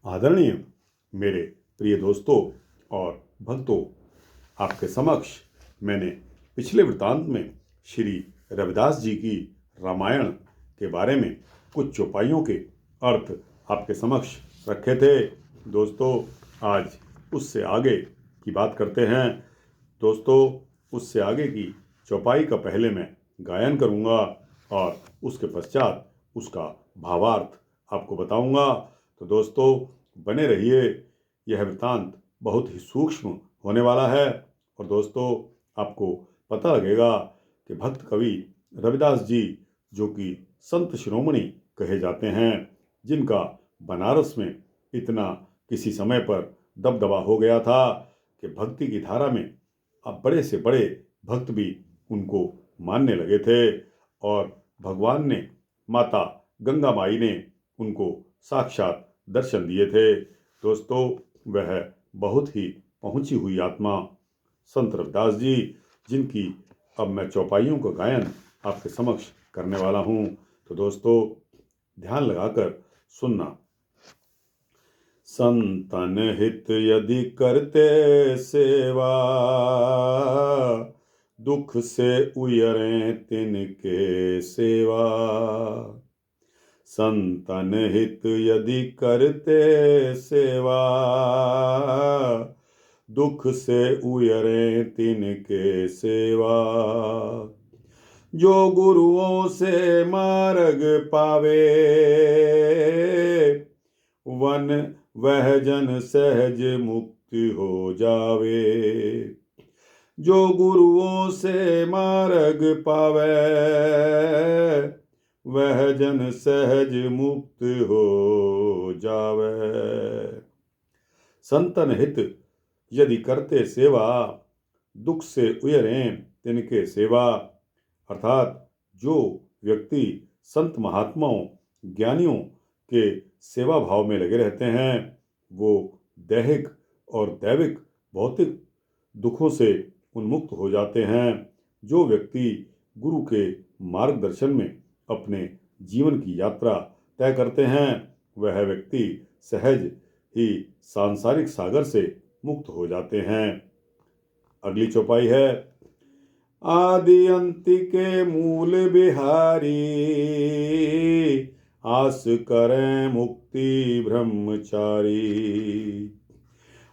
आदरणीय मेरे प्रिय दोस्तों और भक्तों, आपके समक्ष मैंने पिछले वृत्तांत में श्री रविदास जी की रामायण के बारे में कुछ चौपाइयों के अर्थ आपके समक्ष रखे थे। दोस्तों, आज उससे आगे की बात करते हैं। दोस्तों, उससे आगे की चौपाई का पहले मैं गायन करूंगा और उसके पश्चात उसका भावार्थ आपको बताऊंगा। तो दोस्तों, बने रहिए। यह वृत्तांत बहुत ही सूक्ष्म होने वाला है और दोस्तों, आपको पता लगेगा कि भक्त कवि रविदास जी, जो कि संत शिरोमणि कहे जाते हैं, जिनका बनारस में इतना किसी समय पर दबदबा हो गया था कि भक्ति की धारा में अब बड़े से बड़े भक्त भी उनको मानने लगे थे और भगवान ने, माता गंगा माई ने उनको साक्षात दर्शन दिए थे। दोस्तों, वह बहुत ही पहुंची हुई आत्मा संत रविदास जी, जिनकी अब मैं चौपाइयों का गायन आपके समक्ष करने वाला हूं। तो दोस्तों, ध्यान लगाकर सुनना। संतन हित यदि करते सेवा, दुख से उयरें तिनके सेवा। संतन हित यदि करते सेवा, दुख से उयरें तिनके सेवा। जो गुरुओं से मार्ग पावे, वह जन सहज मुक्ति हो जावे। जो गुरुओं से मार्ग पावे, वह जन सहज मुक्त हो जावे। संतन हित यदि करते सेवा, दुख से उयरें तिनके सेवा। अर्थात जो व्यक्ति संत महात्माओं, ज्ञानियों के सेवा भाव में लगे रहते हैं, वो दैहिक और दैविक भौतिक दुखों से उन्मुक्त हो जाते हैं। जो व्यक्ति गुरु के मार्गदर्शन में अपने जीवन की यात्रा तय करते हैं, वह व्यक्ति सहज ही सांसारिक सागर से मुक्त हो जाते हैं। अगली चौपाई है। आदि अंत के मूल बिहारी, आस करें मुक्ति ब्रह्मचारी।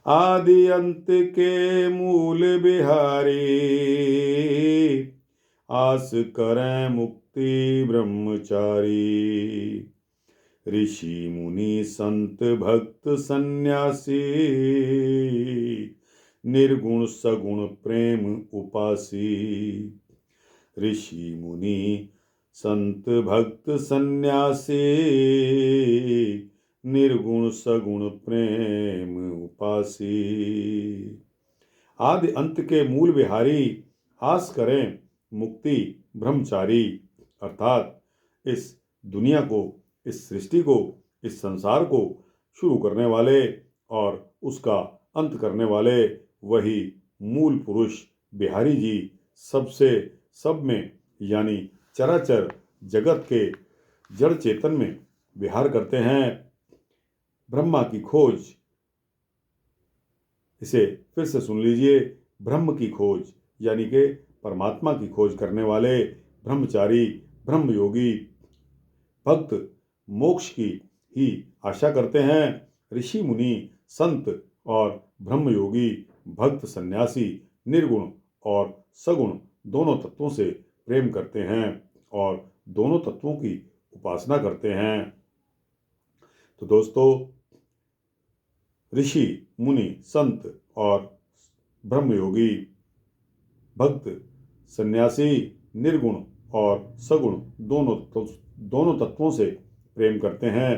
आदि अंत के मूल बिहारी, आस करें मुक्ति ब्रह्मचारी। ऋषि मुनि संत भक्त सन्यासी, निर्गुण सगुण प्रेम उपासी। ऋषि मुनि संत भक्त सन्यासी, निर्गुण सगुण प्रेम उपासी। आदि अंत के मूल विहारी, आस करें मुक्ति ब्रह्मचारी। अर्थात इस दुनिया को, इस सृष्टि को, इस संसार को शुरू करने वाले और उसका अंत करने वाले वही मूल पुरुष बिहारी जी सबसे सब में, यानी चराचर जगत के जड़ चेतन में विहार करते हैं। ब्रह्मा की खोज, इसे फिर से सुन लीजिए। ब्रह्म की खोज यानी कि परमात्मा की खोज करने वाले ब्रह्मचारी, ब्रह्मयोगी भक्त मोक्ष की ही आशा करते हैं। ऋषि मुनि संत और ब्रह्मयोगी भक्त सन्यासी निर्गुण और सगुण दोनों तत्वों से प्रेम करते हैं और दोनों तत्वों की उपासना करते हैं। तो दोस्तों, ऋषि मुनि संत और ब्रह्मयोगी भक्त सन्यासी निर्गुण और सगुण दोनों तत्वों से प्रेम करते हैं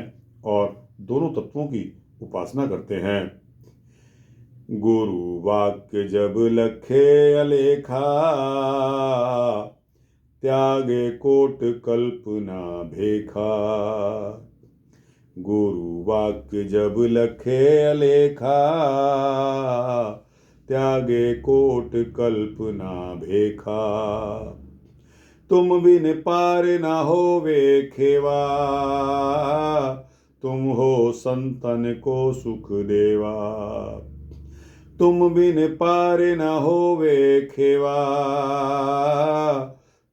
और दोनों तत्वों की उपासना करते हैं। गुरु वाक्य जब लखे अलेखा, त्यागे कोट कल्पना भेखा। गुरु वाक्य जब लखे अलेखा, त्यागे कोट कल्पना भेखा। तुम बिन पार ना होवे खेवा, तुम हो संतन को सुख देवा। तुम बिन पार न होवे खेवा,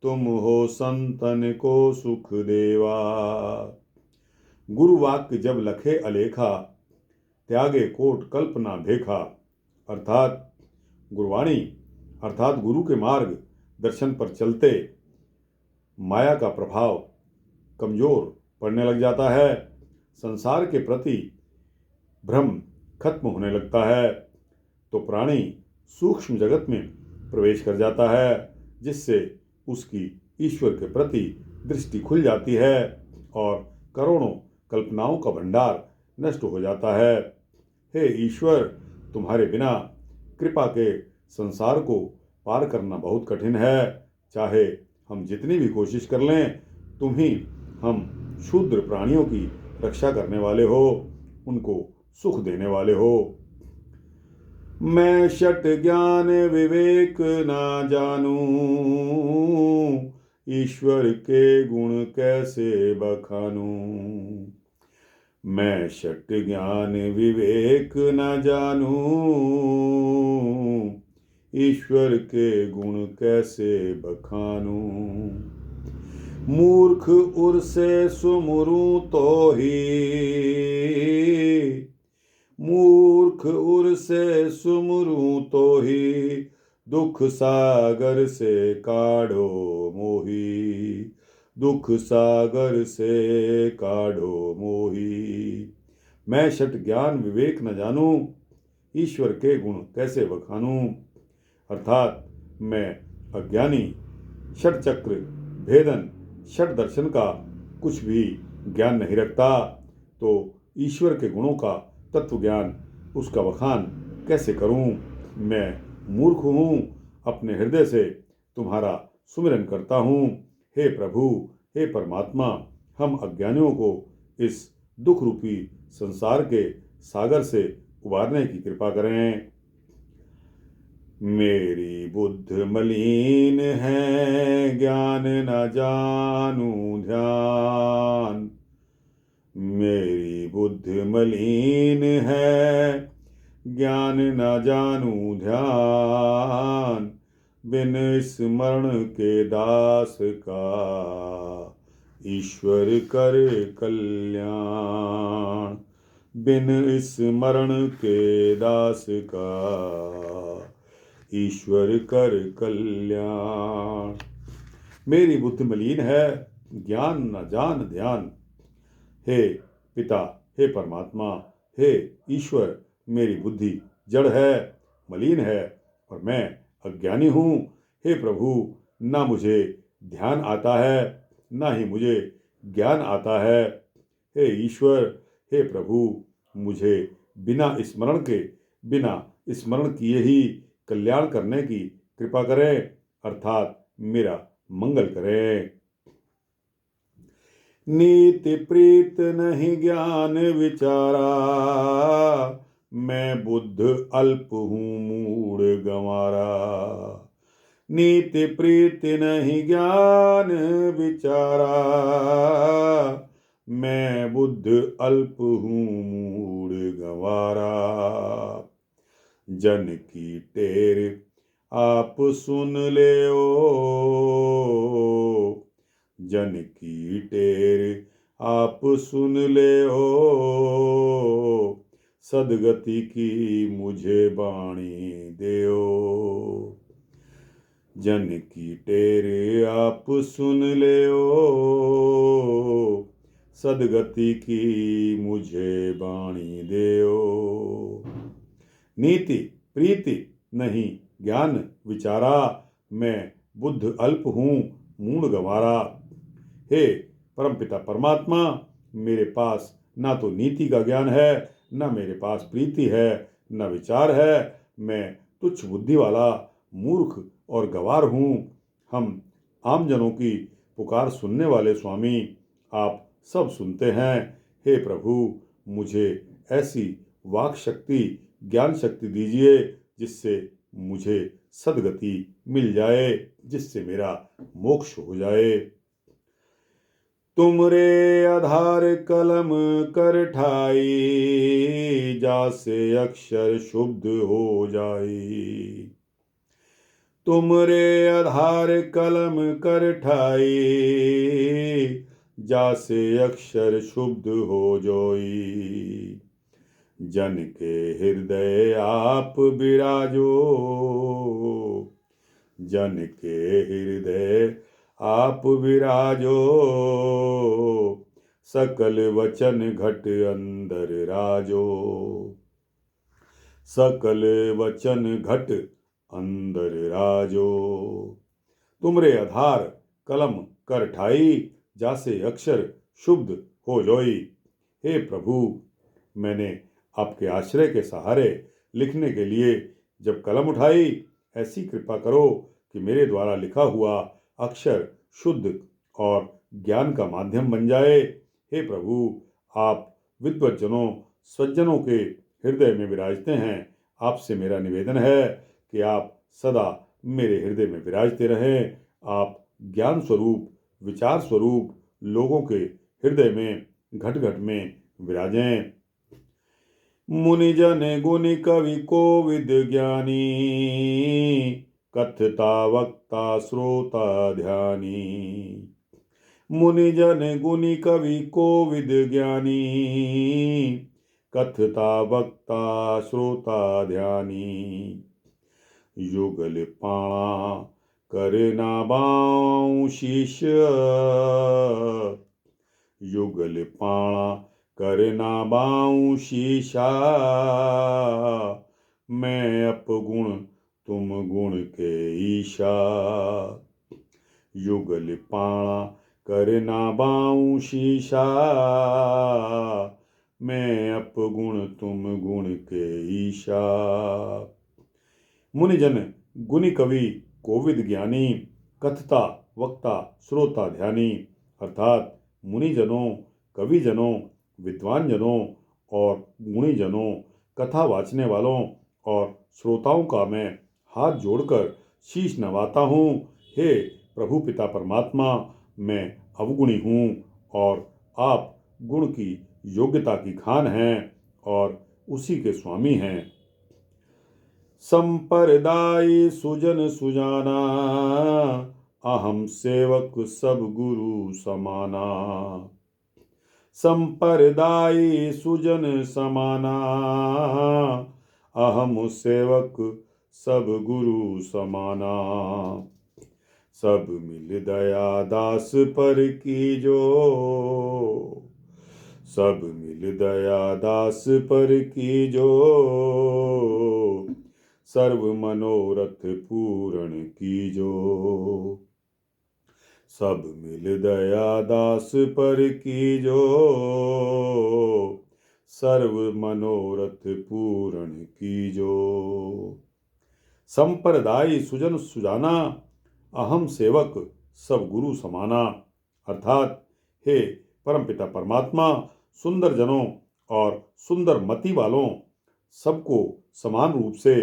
तुम हो संतन को सुख देवा। गुरु वाक्य जब लखे अलेखा, त्यागे कोट कल्पना भेखा। अर्थात गुरुवाणी अर्थात गुरु के मार्ग दर्शन पर चलते माया का प्रभाव कमजोर पड़ने लग जाता है, संसार के प्रति भ्रम खत्म होने लगता है, तो प्राणी सूक्ष्म जगत में प्रवेश कर जाता है, जिससे उसकी ईश्वर के प्रति दृष्टि खुल जाती है और करोड़ों कल्पनाओं का भंडार नष्ट हो जाता है। हे ईश्वर, तुम्हारे बिना कृपा के संसार को पार करना बहुत कठिन है। चाहे हम जितनी भी कोशिश कर लें, तुम ही हम शूद्र प्राणियों की रक्षा करने वाले हो, उनको सुख देने वाले हो। मैं षट ज्ञान विवेक ना जानूं, ईश्वर के गुण कैसे बखानूं। मैं षट ज्ञान विवेक न जानूं, ईश्वर के गुण कैसे बखानूं। मूर्ख उर से सुमरूं तो ही, मूर्ख उर से सुमरूं तो ही, दुख सागर से काढ़ो मोही, दुख सागर से काढ़ो मोही। मैं षट ज्ञान विवेक न जानूं, ईश्वर के गुण कैसे बखानूं। अर्थात मैं अज्ञानी, षट चक्र भेदन, षट दर्शन का कुछ भी ज्ञान नहीं रखता, तो ईश्वर के गुणों का तत्व ज्ञान, उसका बखान कैसे करूं। मैं मूर्ख हूं, अपने हृदय से तुम्हारा सुमिरन करता हूं। हे प्रभु, हे परमात्मा, हम अज्ञानियों को इस दुख रूपी संसार के सागर से उबारने की कृपा करें। मेरी बुद्ध मलिन है, ज्ञान न जानू ध्यान। मेरी बुद्ध मलिन है, ज्ञान न जानू ध्यान। बिन स्मरण के दास का, ईश्वर कर कल्याण। बिन स्मरण के दास का, ईश्वर कर कल्याण। मेरी बुद्धि मलिन है, ज्ञान न जान ध्यान। हे पिता, हे परमात्मा, हे ईश्वर, मेरी बुद्धि जड़ है, मलिन है और मैं अज्ञानी हूँ। हे प्रभु, ना मुझे ध्यान आता है, ना ही मुझे ज्ञान आता है। हे ईश्वर, हे प्रभु, मुझे बिना स्मरण किए ही कल्याण करने की कृपा करें, अर्थात मेरा मंगल करें। नीति प्रीत नहीं ज्ञान विचारा, मैं बुद्ध अल्प हूँ मूढ़ गंवारा। नीति प्रीति नहीं ज्ञान विचारा, मैं बुद्ध अल्प हूँ मूढ़ गंवारा। जन की टेर आप सुन ले ओ, जन की टेर आप सुन ले ओ। सदगति की मुझे बाणी देओ, जन की टेर आप सुन ले ओ। सदगति की मुझे बाणी देओ। नीति प्रीति नहीं ज्ञान विचारा, मैं बुद्ध अल्प हूँ मूढ़ गंवारा। हे परमपिता परमात्मा, मेरे पास ना तो नीति का ज्ञान है, न मेरे पास प्रीति है, न विचार है। मैं तुच्छ बुद्धि वाला मूर्ख और गंवार हूँ। हम आम जनों की पुकार सुनने वाले स्वामी, आप सब सुनते हैं। हे प्रभु, मुझे ऐसी वाक शक्ति, ज्ञान शक्ति दीजिए जिससे मुझे सद्गति मिल जाए, जिससे मेरा मोक्ष हो जाए। तुमरे आधार कलम कर ठाई, जासे अक्षर शुद्ध हो जाई। तुमरे आधार कलम कर ठाई, जासे अक्षर शुद्ध हो जोई। जन के हृदय आप विराजो, जन के हृदय आप विराजो। सकल वचन घट अंदर राजो, सकल वचन घट अंदर राजो। तुमरे आधार कलम कर ठाई, जासे अक्षर शुद्ध हो जोई। हे प्रभु, मैंने आपके आश्रय के सहारे लिखने के लिए जब कलम उठाई, ऐसी कृपा करो कि मेरे द्वारा लिखा हुआ अक्षर शुद्ध और ज्ञान का माध्यम बन जाए। हे प्रभु, आप विद्वज्जनों सज्जनों के हृदय में विराजते हैं। आपसे मेरा निवेदन है कि आप सदा मेरे हृदय में विराजते रहें। आप ज्ञान स्वरूप, विचार स्वरूप लोगों के हृदय में घट घट में विराजें। मुनिजन गुनि कवि कोविद ज्ञानी, कथता वक्ता श्रोता ध्यानी। मुनिजन गुनि कवि कोविद ज्ञानी, कथता वक्ता श्रोता ध्यानी। युगल पाणा कर नाबाऊं शीश, युगल पाणा कर नाबाऊं शीशा। मैं अपगुण तुम गुण के ईशा। युगल पाणा कर नाबाऊं शीशा, मैं अपगुण तुम गुण के ईशा। मुनिजन गुनि कवि कोविद ज्ञानी, कथता वक्ता श्रोता ध्यानी। अर्थात मुनिजनों, कविजनों, विद्वानजनों और गुणीजनों, कथा वाचने वालों और श्रोताओं का मैं हाथ जोड़कर शीश नवाता हूँ। हे प्रभु पिता परमात्मा, मैं अवगुणी हूँ और आप गुण की योग्यता की खान हैं और उसी के स्वामी हैं। संप्रदायी सुजन सुजाना, अहम सेवक सब गुरु समाना। संप्रदायी सुजन समाना, अहम सेवक सब गुरु समाना। सब मिल दया दास पर कीजो, सब मिल दया दास पर कीजो। सर्व मनोरथ पूर्ण कीजो, सब मिल दया दास पर कीजो। सर्व मनोरथ पूर्ण कीजो। संप्रदाय सुजन सुजाना, अहम सेवक सब गुरु समाना। अर्थात हे परमपिता परमात्मा, सुंदर जनों और सुंदर मति वालों सबको समान रूप से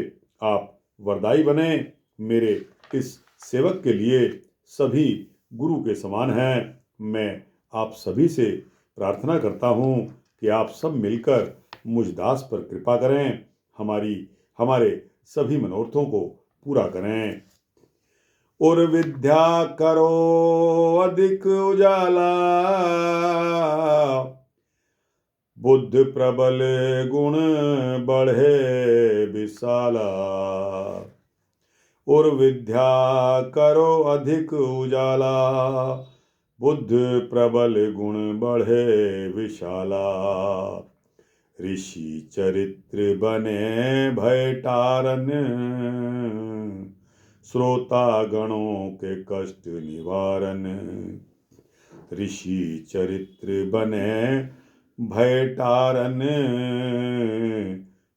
आप वरदाई बने। मेरे इस सेवक के लिए सभी गुरु के समान हैं। मैं आप सभी से प्रार्थना करता हूँ कि आप सब मिलकर मुझ दास पर कृपा करें, हमारे सभी मनोरथों को पूरा करें। और विद्या करो अधिक उजाला, बुद्ध प्रबल गुण बढ़े विशाला। और विद्या करो अधिक उजाला, बुद्ध प्रबल गुण बढ़े विशाला। ऋषि चरित्र बने भय तारन, श्रोता गणों के कष्ट निवारण। ऋषि चरित्र बने भय तारन,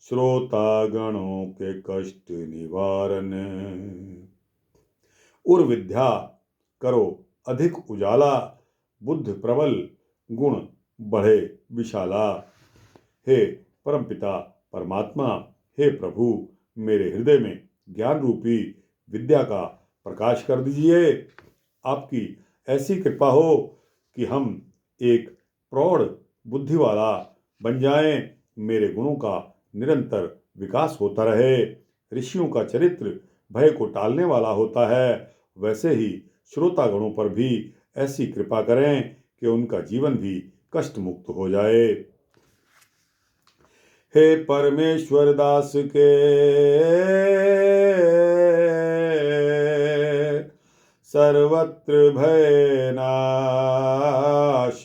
श्रोता गणों के कष्ट निवारण। और विद्या करो अधिक उजाला, बुद्ध प्रबल गुण बढ़े विशाला। हे परमपिता परमात्मा, हे प्रभु, मेरे हृदय में ज्ञान रूपी विद्या का प्रकाश कर दीजिए। आपकी ऐसी कृपा हो कि हम एक प्रौढ़ बुद्धि वाला बन जाएं, मेरे गुणों का निरंतर विकास होता रहे। ऋषियों का चरित्र भय को टालने वाला होता है, वैसे ही श्रोतागणों पर भी ऐसी कृपा करें कि उनका जीवन भी कष्ट मुक्त हो जाए। हे परमेश्वर दास के सर्वत्र भय नाश,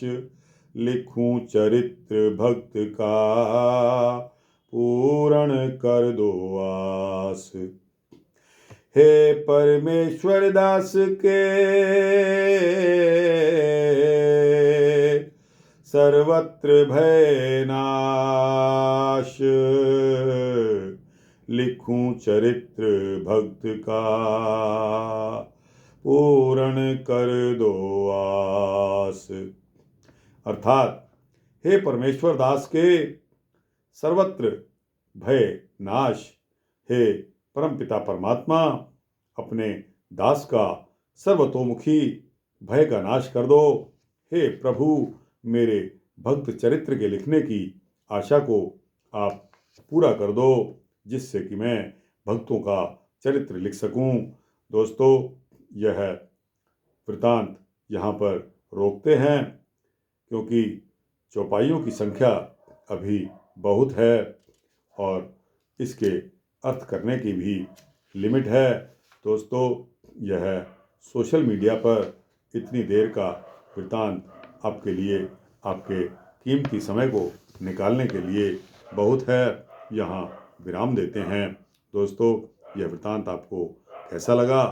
लिखूं चरित्र भक्त का पूर्ण कर दो आस। हे परमेश्वर दास के सर्वत्र भय नाश, लिखूं चरित्र भक्त का पूर्ण कर दो आस। अर्थात हे परमेश्वर दास के सर्वत्र भय नाश, हे परमपिता परमात्मा, अपने दास का सर्वतोमुखी भय का नाश कर दो। हे प्रभु, मेरे भक्त चरित्र के लिखने की आशा को आप पूरा कर दो, जिससे कि मैं भक्तों का चरित्र लिख सकूं। दोस्तों, यह वृतांत यहाँ पर रोकते हैं, क्योंकि चौपाइयों की संख्या अभी बहुत है और इसके अर्थ करने की भी लिमिट है। दोस्तों, यह सोशल मीडिया पर इतनी देर का वृतांत आपके लिए, आपके कीमती समय को निकालने के लिए बहुत है। यहाँ विराम देते हैं। दोस्तों, यह वृतांत आपको कैसा लगा?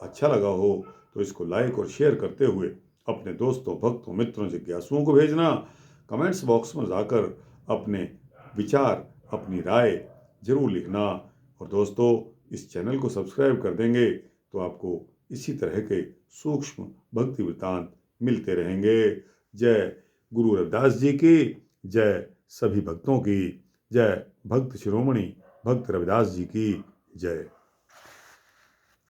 अच्छा लगा हो तो इसको लाइक और शेयर करते हुए अपने दोस्तों, भक्तों, मित्रों, जिज्ञासुओं को भेजना। कमेंट्स बॉक्स में जाकर अपने विचार, अपनी राय जरूर लिखना। और दोस्तों, इस चैनल को सब्सक्राइब कर देंगे तो आपको इसी तरह के सूक्ष्म भक्ति वृतांत मिलते रहेंगे। जय गुरु रविदास जी की, जय सभी भक्तों की, जय भक्त शिरोमणि भक्त रविदास जी की जय।